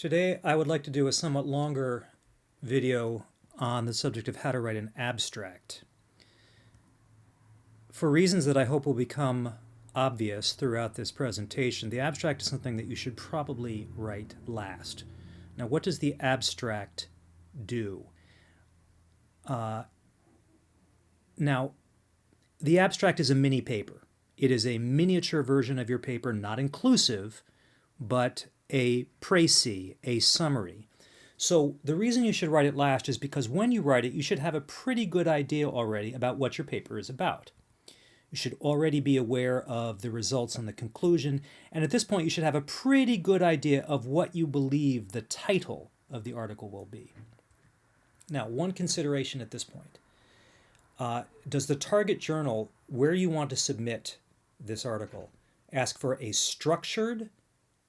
Today I would like to do a somewhat longer video on the subject of how to write an abstract. For reasons that I hope will become obvious throughout this presentation, the abstract is something that you should probably write last. Now, what does the abstract do? Now, the abstract is a mini paper. It is a miniature version of your paper, not inclusive, but a précis, a summary. So the reason you should write it last is because when you write it, you should have a pretty good idea already about what your paper is about. You should already be aware of the results and the conclusion, and at this point you should have a pretty good idea of what you believe the title of the article will be. Now, one consideration at this point. Does the target journal, where you want to submit this article, ask for a structured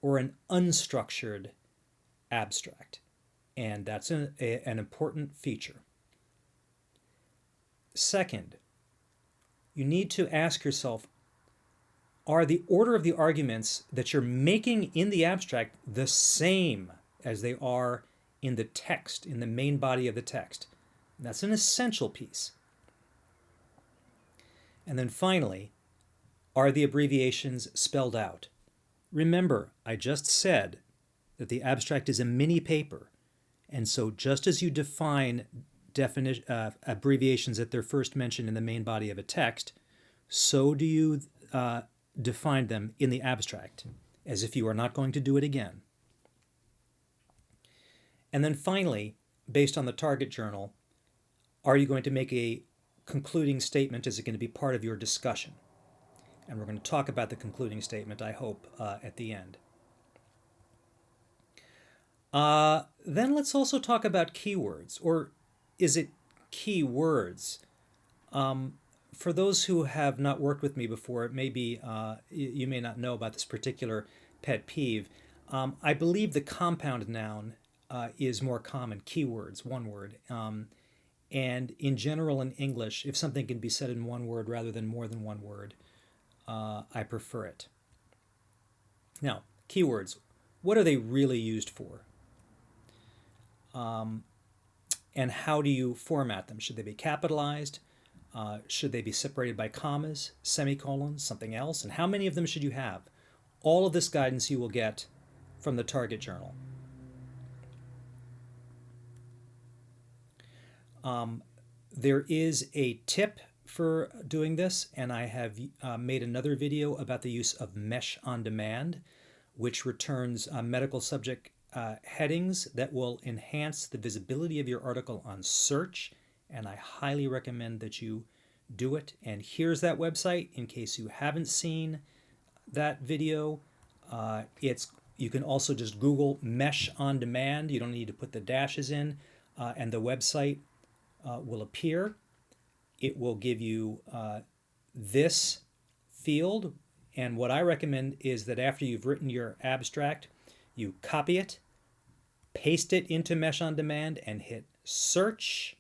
or an unstructured abstract? And that's an important feature. Second, you need to ask yourself, are the order of the arguments that you're making in the abstract the same as they are in the text, in the main body of the text? And that's an essential piece. And then finally, are the abbreviations spelled out? Remember, I just said that the abstract is a mini paper, and so just as you define abbreviations at their first mention in the main body of a text, so do you define them in the abstract, as if you are not going to do it again. And then finally, based on the target journal, are you going to make a concluding statement? Is it going to be part of your discussion? And we're going to talk about the concluding statement, I hope, at the end. Then let's also talk about keywords, or is it keywords? For those who have not worked with me before, it may be, you may not know about this particular pet peeve. I believe the compound noun is more common, keywords, one word. And in general in English, if something can be said in one word rather than more than one word, I prefer it. Now, keywords, what are they really used for? And how do you format them? Should they be capitalized? Should they be separated by commas, semicolons, something else? And how many of them should you have? All of this guidance you will get from the target journal. There is a tip for doing this, and I have made another video about the use of Mesh on Demand, which returns medical subject headings that will enhance the visibility of your article on search, and I highly recommend that you do it. And here's that website in case you haven't seen that video. You can also just Google Mesh on Demand. You don't need to put the dashes in, and the website will appear. It will give you this field, and what I recommend is that after you've written your abstract, you copy it, paste it into Mesh on Demand, and hit search,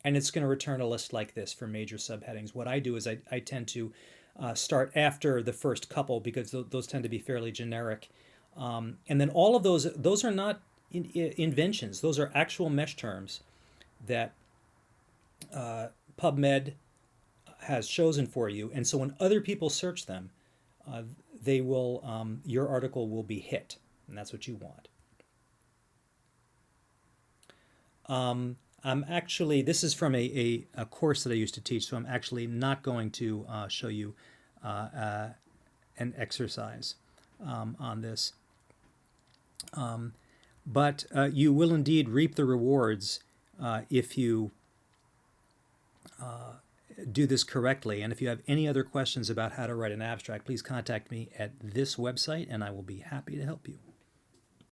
and it's going to return a list like this for major subheadings. What I do is I tend to start after the first couple because those tend to be fairly generic, and then all of those are not inventions. Those are actual Mesh terms that PubMed has chosen for you, and so when other people search them, they will your article will be hit, and that's what you want. I'm actually, this is from a course that I used to teach, so I'm actually not going to show you an exercise on this. But you will indeed reap the rewards if you do this correctly. And if you have any other questions about how to write an abstract, please contact me at this website, and I will be happy to help you.